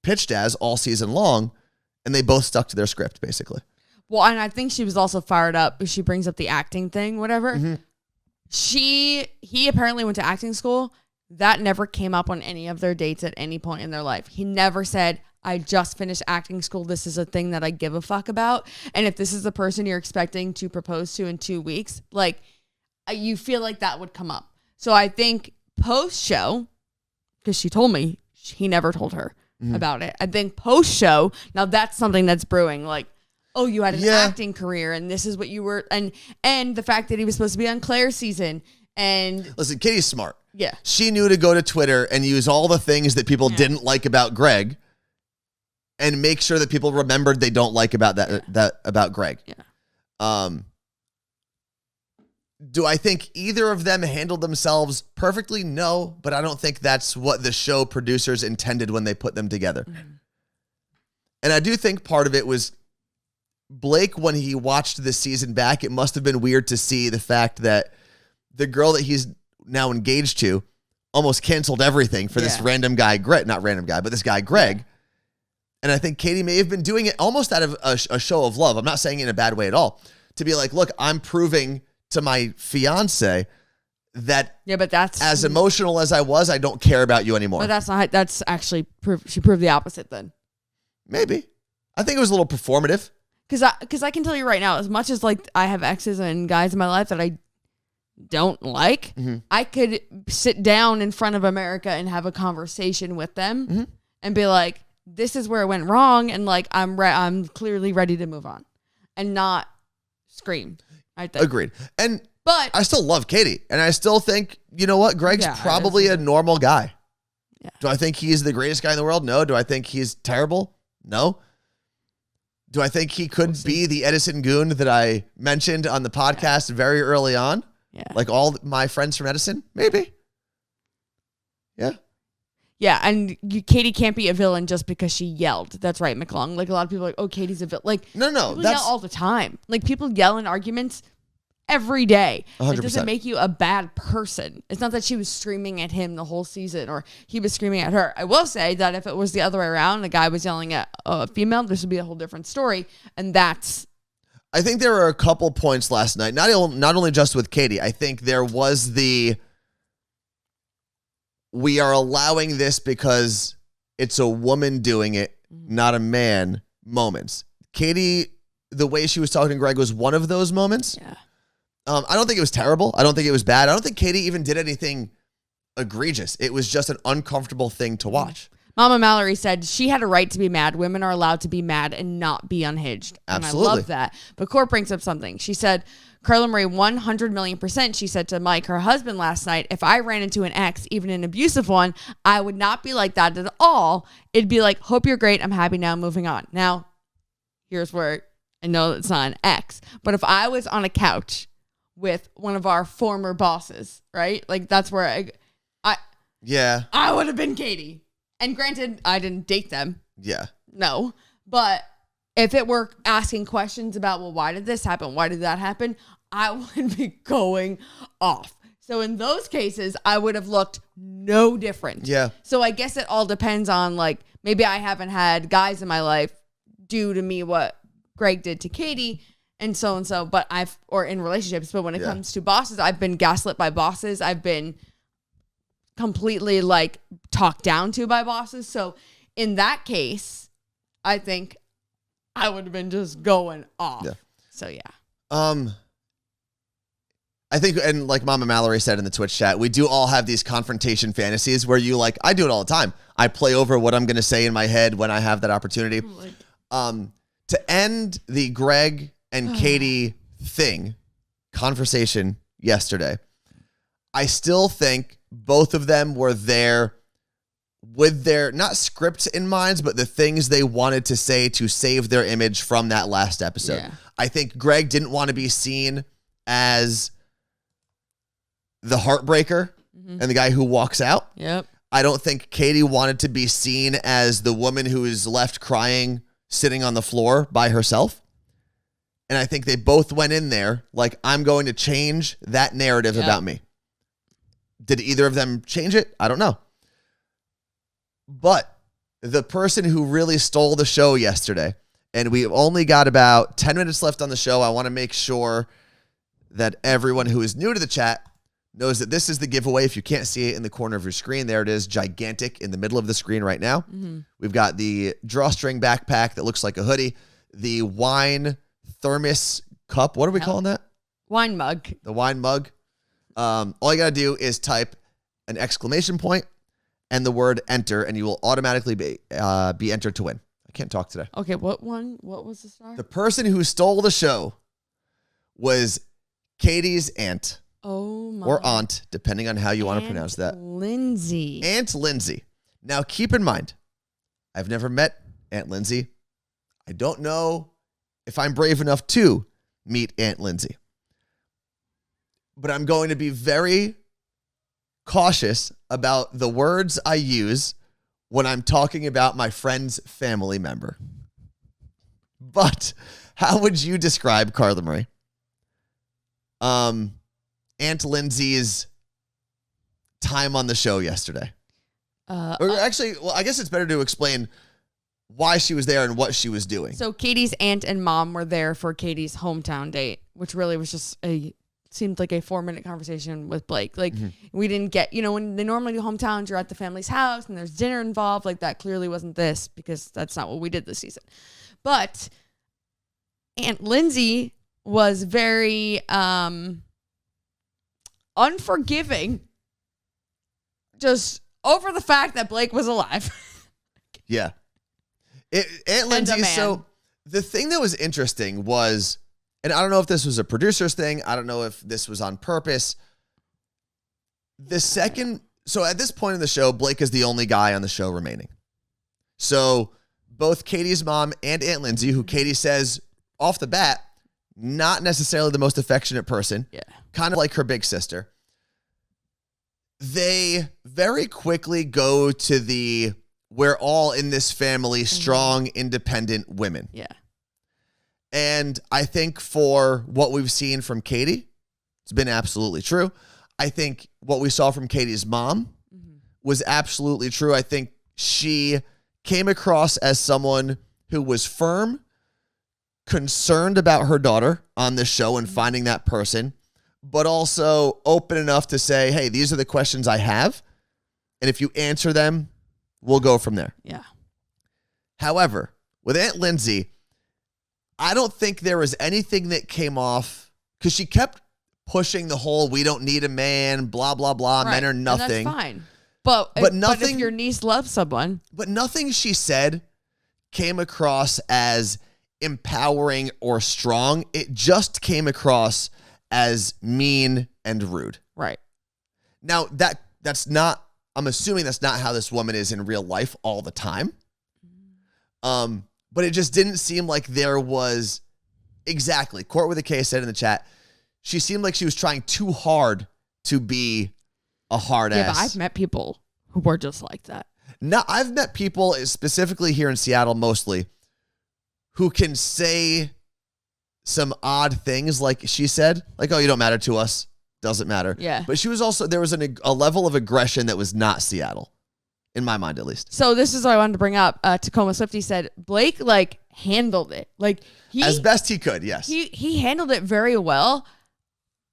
pitched as all season long, and they both stuck to their script, basically. Well, and I think she was also fired up. She brings up the acting thing, whatever. Mm-hmm. He apparently went to acting school. That never came up on any of their dates at any point in their life. He never said, I just finished acting school. This is a thing that I give a fuck about. And if this is the person you're expecting to propose to in 2 weeks, like, you feel like that would come up. So I think post-show, because she told me he never told her about it. I think post-show, now that's something that's brewing. Like, oh, you had an acting career and this is what you were. And the fact that he was supposed to be on Claire's season. And listen, Katie's smart. Yeah. She knew to go to Twitter and use all the things that people didn't like about Greg and make sure that people remembered they don't like about that about Greg. Yeah. Do I think either of them handled themselves perfectly? No, but I don't think that's what the show producers intended when they put them together. Mm-hmm. And I do think part of it was Blake, when he watched this season back, it must have been weird to see the fact that the girl that he's now engaged to almost canceled everything for this random guy, not random guy, but this guy, Greg. Yeah. And I think Katie may have been doing it almost out of a show of love. I'm not saying it in a bad way at all. To be like, look, I'm proving to my fiance that but that's as emotional as I was, I don't care about you anymore. But that's actually she proved the opposite then. Maybe. I think it was a little performative. Because I can tell you right now, as much as like I have exes and guys in my life that I don't like, I could sit down in front of America and have a conversation with them and be like, this is where it went wrong, and like I'm clearly ready to move on and not scream. I think. Agreed. But I still love Katie, and I still think, you know what, Greg's probably a normal guy. Yeah. Do I think he's the greatest guy in the world? No. Do I think he's terrible? No. Do I think he could be the Edison goon that I mentioned on the podcast very early on? Yeah. Like all my friends from Edison? Maybe. Yeah. Yeah, and Katie can't be a villain just because she yelled. That's right, McClung. Like, a lot of people are like, oh, Katie's a villain. Like, no, people yell all the time. Like, people yell in arguments every day. 100%. It doesn't make you a bad person. It's not that she was screaming at him the whole season or he was screaming at her. I will say that if it was the other way around, a guy was yelling at a female, this would be a whole different story. And that's... I think there were a couple points last night, not only just with Katie. I think there was we are allowing this because it's a woman doing it, not a man moments. Katie, the way she was talking to Greg was one of those moments. Yeah. I don't think it was terrible. I don't think it was bad. I don't think Katie even did anything egregious. It was just an uncomfortable thing to watch. Mama Mallory said she had a right to be mad. Women are allowed to be mad and not be unhinged. Absolutely. And I love that. But Court brings up something. She said, Carla Marie, 100,000,000%, she said to Mike, her husband, last night, if I ran into an ex, even an abusive one, I would not be like that at all. It'd be like, hope you're great. I'm happy now. Moving on. Now, here's where I know it's not an ex. But if I was on a couch with one of our former bosses, right? Like, that's where I would have been Katie. And granted, I didn't date them. Yeah. No. But if it were asking questions about, well, why did this happen? Why did that happen? I would be going off. So in those cases, I would have looked no different. Yeah. So I guess it all depends on, like, maybe I haven't had guys in my life do to me what Greg did to Katie and so, but or in relationships. But when it comes to bosses, I've been gaslit by bosses. I've been completely like talked down to by bosses. So in that case, I think I would have been just going off. Yeah. So yeah. I think, and like Mama Mallory said in the Twitch chat, we do all have these confrontation fantasies where you like, I do it all the time. I play over what I'm going to say in my head when I have that opportunity. To end the Greg and Katie conversation yesterday, I still think both of them were there with their, not scripts in mind, but the things they wanted to say to save their image from that last episode. Yeah. I think Greg didn't want to be seen as the heartbreaker and the guy who walks out. Yep. I don't think Katie wanted to be seen as the woman who is left crying, sitting on the floor by herself. And I think they both went in there like, I'm going to change that narrative about me. Did either of them change it? I don't know. But the person who really stole the show yesterday And we've only got about 10 minutes left on the show. I want to make sure that everyone who is new to the chat knows that this is the giveaway. If you can't see it in the corner of your screen, there it is, gigantic in the middle of the screen right now. Mm-hmm. We've got the drawstring backpack that looks like a hoodie, the wine thermos cup. What are we calling that? Wine mug. The wine mug. All you got to do is type an exclamation point and the word enter, and you will automatically be entered to win. I can't talk today. Okay, what was the star? The person who stole the show was Katie's aunt. Oh my. Or aunt, depending on how you want to pronounce that. Lindsay. Aunt Lindsay. Now, keep in mind, I've never met Aunt Lindsay. I don't know if I'm brave enough to meet Aunt Lindsay. But I'm going to be very cautious about the words I use when I'm talking about my friend's family member. But how would you describe, Carla Marie, Aunt Lindsay's time on the show yesterday? Or actually, well, I guess it's better to explain why she was there and what she was doing. So Katie's aunt and mom were there for Katie's hometown date, which really was just seemed like a 4-minute conversation with Blake. Like, we didn't get, when they normally do hometowns, you're at the family's house and there's dinner involved. Like, that clearly wasn't this, because that's not what we did this season. But Aunt Lindsay was very unforgiving, just over the fact that Blake was alive. Yeah. Aunt Lindsay, so the thing that was interesting was, and I don't know if this was a producer's thing, I don't know if this was on purpose. So at this point in the show, Blake is the only guy on the show remaining. So both Katie's mom and Aunt Lindsay, who Katie says off the bat, not necessarily the most affectionate person, kind of like her big sister, they very quickly go to we're all in this family strong, independent women. Yeah. And I think for what we've seen from Katie, it's been absolutely true. I think what we saw from Katie's mom was absolutely true. I think she came across as someone who was firm, concerned about her daughter on the show and finding that person, but also open enough to say, hey, these are the questions I have. And if you answer them, we'll go from there. Yeah. However, with Aunt Lindsay, I don't think there was anything that came off, because she kept pushing the whole, we don't need a man, blah, blah, blah, right. Men are nothing. And that's fine. But nothing, but if your niece loves someone. But nothing she said came across as empowering or strong. It just came across as mean and rude. Right. Now, that's not, I'm assuming that's not how this woman is in real life all the time. But it just didn't seem like there was, exactly, Court with a K said in the chat, she seemed like she was trying too hard to be a hard ass. Yeah, but I've met people who were just like that. No, I've met people, specifically here in Seattle mostly, who can say some odd things like she said, like, oh, you don't matter to us. Doesn't matter. Yeah. But she was also, there was a level of aggression that was not Seattle, in my mind at least. So this is what I wanted to bring up. Tacoma Swifty said Blake handled it. As best he could, yes. He handled it very well.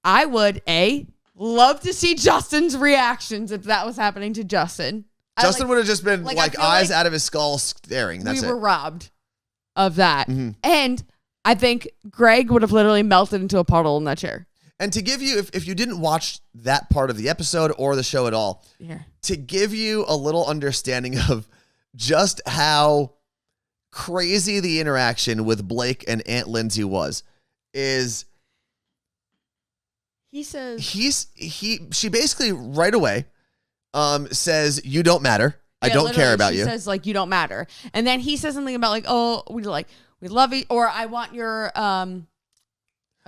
I would, love to see Justin's reactions if that was happening to Justin. Justin would have just been eyes out of his skull staring. That's it. We were robbed of that. Mm-hmm. And I think Greg would have literally melted into a puddle in that chair. And to give you, if you didn't watch that part of the episode or the show at all, to give you a little understanding of just how crazy the interaction with Blake and Aunt Lindsay was, is he says she basically right away says, you don't matter. I don't care about you. She says you don't matter. And then he says something about oh, we love you, or I want your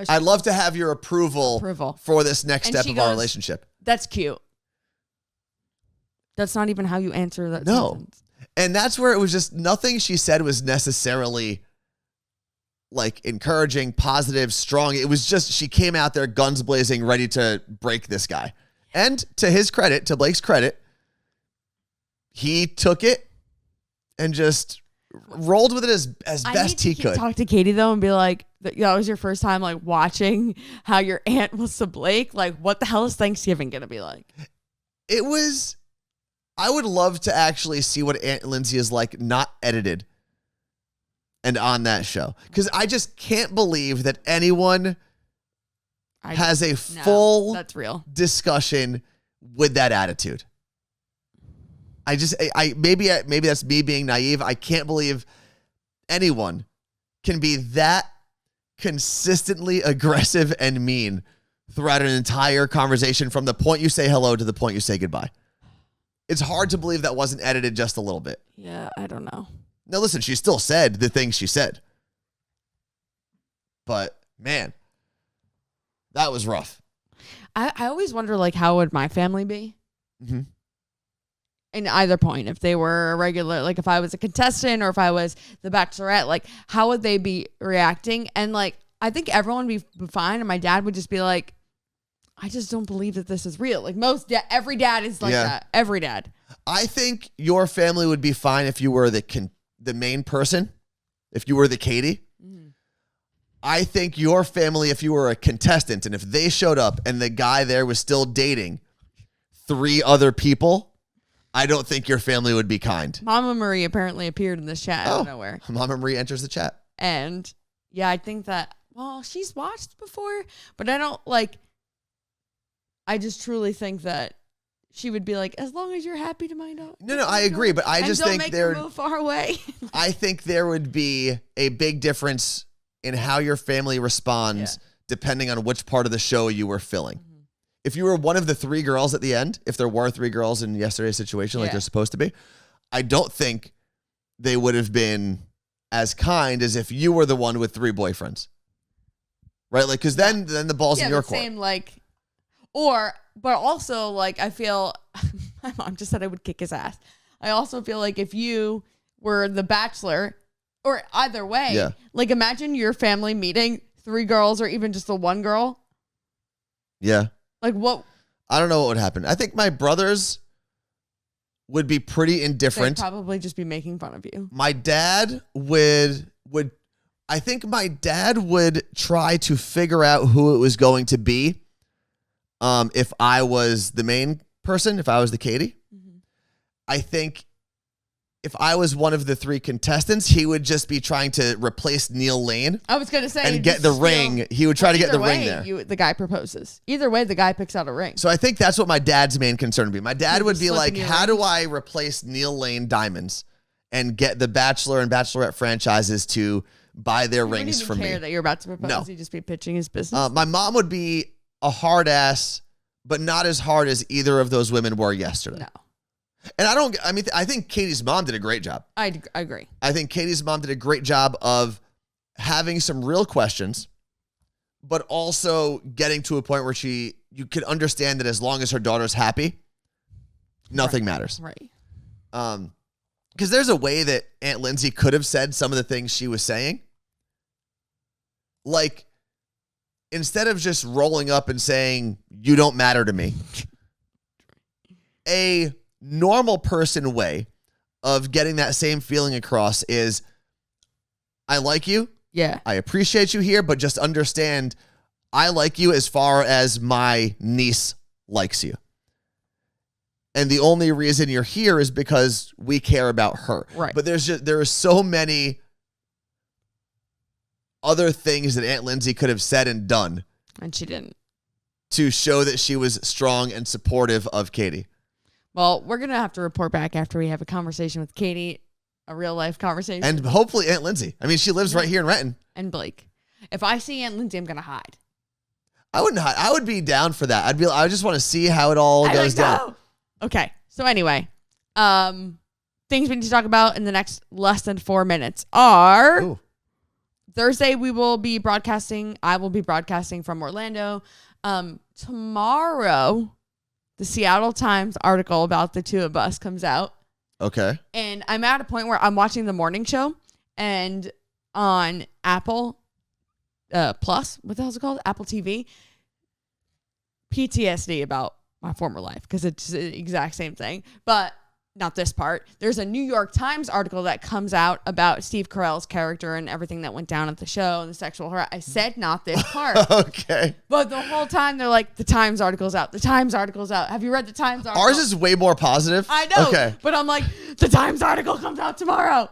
I'd love to have your approval for this next step of our relationship. That's cute. That's not even how you answer that sentence. And that's where it was just nothing she said was necessarily encouraging, positive, strong. It was just she came out there guns blazing, ready to break this guy. And to his credit, to Blake's credit, he took it and just rolled with it as best he could. Talk to Katie though and be like, that was your first time like watching how your aunt was to Blake. Like, what the hell is Thanksgiving gonna be like? It was. I would love to actually see what Aunt Lindsay is like, not edited, and on that show, because I just can't believe that anyone has a full that's real discussion with that attitude. Maybe that's me being naive. I can't believe anyone can be that consistently aggressive and mean throughout an entire conversation from the point you say hello to the point you say goodbye. It's hard to believe that wasn't edited just a little bit. Yeah, I don't know. Now, listen, she still said the things she said. But, man, that was rough. I always wonder, like, how would my family be? Mm-hmm. In either point, if they were a regular, like if I was a contestant or if I was the bachelorette, like how would they be reacting? And like, I think everyone would be fine. And my dad would just be like, I just don't believe that this is real. Like every dad is like that. Every dad. I think your family would be fine if you were the main person, if you were the Katie. Mm-hmm. I think your family, if you were a contestant and if they showed up and the guy there was still dating 3 other people, I don't think your family would be kind. Mama Marie apparently appeared in this chat out of nowhere. Mama Marie enters the chat. And yeah, I think that, well, she's watched before, but I don't like, I just truly think that she would be like, as long as you're happy to mind out. No, I agree, but I just think there move far away. I think there would be a big difference in how your family responds depending on which part of the show you were filling. Mm-hmm. If you were one of the 3 girls at the end, if there were 3 girls in yesterday's situation like they're supposed to be, I don't think they would have been as kind as if you were the one with 3 boyfriends. Right? Like, because then the ball's in your court. Same, like, but also, like, I feel, my mom just said I would kick his ass. I also feel like if you were the bachelor, or either way, like, imagine your family meeting 3 girls or even just the 1 girl. Yeah. Like, what? I don't know what would happen. I think my brothers would be pretty indifferent. They'd probably just be making fun of you. My dad would I think my dad would try to figure out who it was going to be. If I was the main person, if I was the Katie. Mm-hmm. I think if I was one of the 3 contestants, he would just be trying to replace Neil Lane. I was going to say. And get the ring. He would try to get the ring there. The guy proposes. Either way, the guy picks out a ring. So I think that's what my dad's main concern would be. My dad would be like, how do I replace Neil Lane diamonds and get the Bachelor and Bachelorette franchises to buy their rings from me? Care that you're about to propose. No. He'd just be pitching his business. My mom would be a hard ass, but not as hard as either of those women were yesterday. No. And I think Katie's mom did a great job. I agree. I think Katie's mom did a great job of having some real questions, but also getting to a point where you could understand that as long as her daughter's happy, nothing matters. Right. Because there's a way that Aunt Lindsay could have said some of the things she was saying. Like, instead of just rolling up and saying, you don't matter to me, a normal person way of getting that same feeling across is, I like you. Yeah. I appreciate you here, but just understand I like you as far as my niece likes you. And the only reason you're here is because we care about her. Right. But there are so many other things that Aunt Lindsay could have said and done. And she didn't. To show that she was strong and supportive of Katie. Well, we're going to have to report back after we have a conversation with Katie, a real life conversation. And hopefully Aunt Lindsay. I mean, she lives right here in Renton. And Blake. If I see Aunt Lindsay, I'm going to hide. I wouldn't hide. I would be down for that. I just want to see how it all goes down. Okay. So anyway, things we need to talk about in the next less than 4 minutes are... Ooh. Thursday, I will be broadcasting from Orlando. Tomorrow, the Seattle Times article about the 2 of us comes out. Okay. And I'm at a point where I'm watching the morning show, and on Apple Plus, what the hell is it called? Apple TV. PTSD about my former life, because it's the exact same thing. But not this part. There's a New York Times article that comes out about Steve Carell's character and everything that went down at the show and the sexual harassment. I said not this part. Okay. But the whole time they're like, the Times article's out. The Times article's out. Have you read the Times article? Ours is way more positive. I know. Okay. But I'm like, the Times article comes out tomorrow.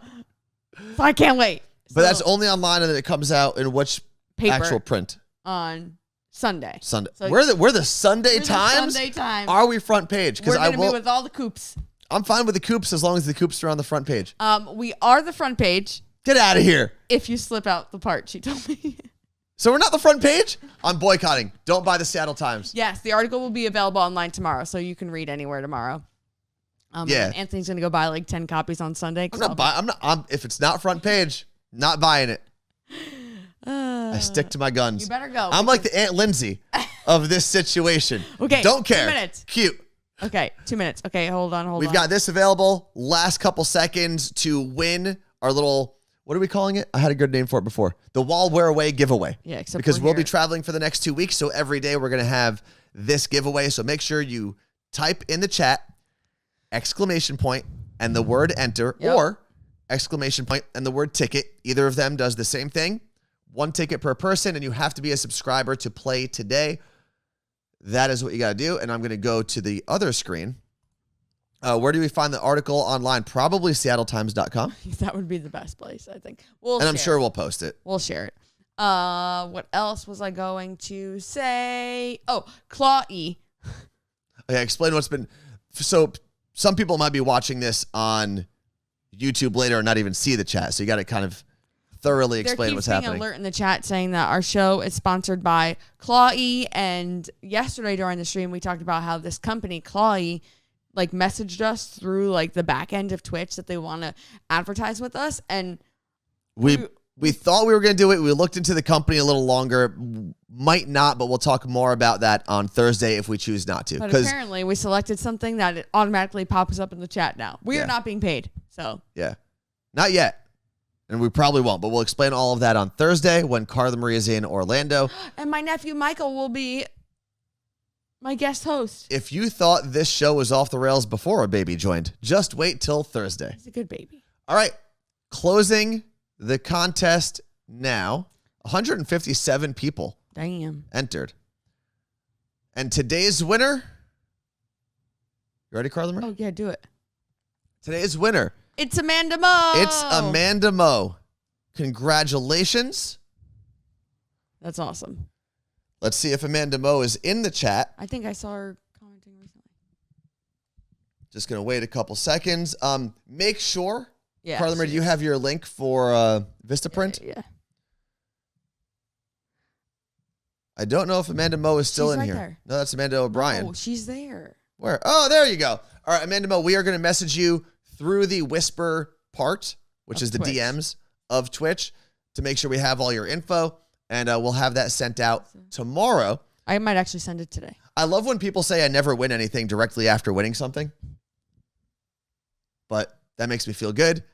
So I can't wait. But that's only online, and then it comes out in which paper actual print? On Sunday. Sunday. So we're the Sunday Times? Sunday Times. Are we front page? We're going to be with all the coops. I'm fine with the coops as long as the coops are on the front page. We are the front page. Get out of here. If you slip out the part she told me. So we're not the front page? I'm boycotting. Don't buy the Seattle Times. Yes, the article will be available online tomorrow, so you can read anywhere tomorrow. Yeah. Anthony's going to go buy like 10 copies on Sunday. If it's not front page, not buying it. I stick to my guns. You better go. I'm like the Aunt Lindsay of this situation. Okay. Don't care. 2 minutes. Cute. Okay, 2 minutes. Okay, hold on. We've got this available. Last couple seconds to win our little, what are we calling it? I had a good name for it before. The While We're Away giveaway. Yeah, except because we'll be traveling for the next 2 weeks. So every day we're going to have this giveaway. So make sure you type in the chat, ! And the word enter, or ! And the word ticket. Either of them does the same thing. 1 ticket per person, and you have to be a subscriber to play today. That is what you got to do. And I'm going to go to the other screen. Where do we find the article online? Probably seattletimes.com. That would be the best place, I think. I'm sure we'll post it. We'll share it. What else was I going to say? Oh, Claw-E. Okay, explain what's been... So some people might be watching this on YouTube later and not even see the chat. So you got to kind of thoroughly explain what's happening. There keeps being an alert in the chat saying that our show is sponsored by Claw-E, and yesterday during the stream we talked about how this company Claw-E like messaged us through like the back end of Twitch that they want to advertise with us, and we thought we were going to do it. We looked into the company a little longer. Might not, but we'll talk more about that on Thursday if we choose not to. But apparently we selected something that it automatically pops up in the chat now. We are not being paid, so yeah, not yet. And we probably won't, but we'll explain all of that on Thursday when Carla Marie is in Orlando. And my nephew Michael will be my guest host. If you thought this show was off the rails before a baby joined, just wait till Thursday. He's a good baby. All right. Closing the contest now. 157 people entered. And today's winner. You ready, Carla Marie? Oh, yeah, do it. Today's winner. It's Amanda Moe. It's Amanda Moe. Congratulations. That's awesome. Let's see if Amanda Moe is in the chat. I think I saw her commenting recently. Just going to wait a couple seconds. Make sure, yeah, Carla Marie, do you have your link for Vistaprint? Yeah. I don't know if Amanda Moe is still in here. There. No, that's Amanda O'Brien. Oh, she's there. Where? Oh, there you go. All right, Amanda Moe, we are going to message you through the whisper part, which is the Twitch. DMs of Twitch, to make sure we have all your info, and we'll have that sent out tomorrow. I might actually send it today. I love when people say I never win anything directly after winning something, but that makes me feel good.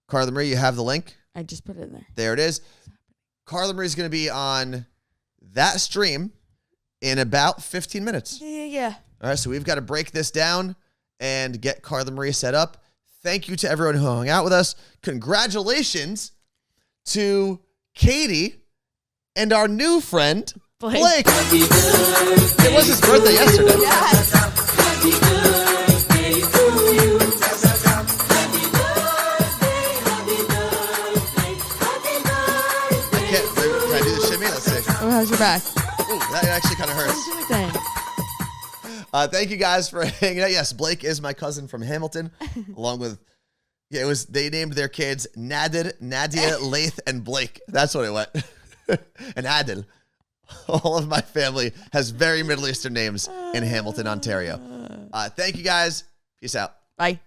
Carla Marie, you have the link? I just put it in there. There it is. Carla Marie is going to be on that stream in about 15 minutes. Yeah. All right, so we've got to break this down and get Carla Marie set up. Thank you to everyone who hung out with us. Congratulations to Katie and our new friend, Blake. It was his birthday yesterday. Yes. Can I do the shimmy? Let's see. Oh, how's your back? Ooh, that actually kind of hurts. Thank you guys for hanging out. Yes, Blake is my cousin from Hamilton, along with, they named their kids Nadir, Nadia, Laith, and Blake. That's what it went. And Adil. All of my family has very Middle Eastern names in Hamilton, Ontario. Thank you guys. Peace out. Bye.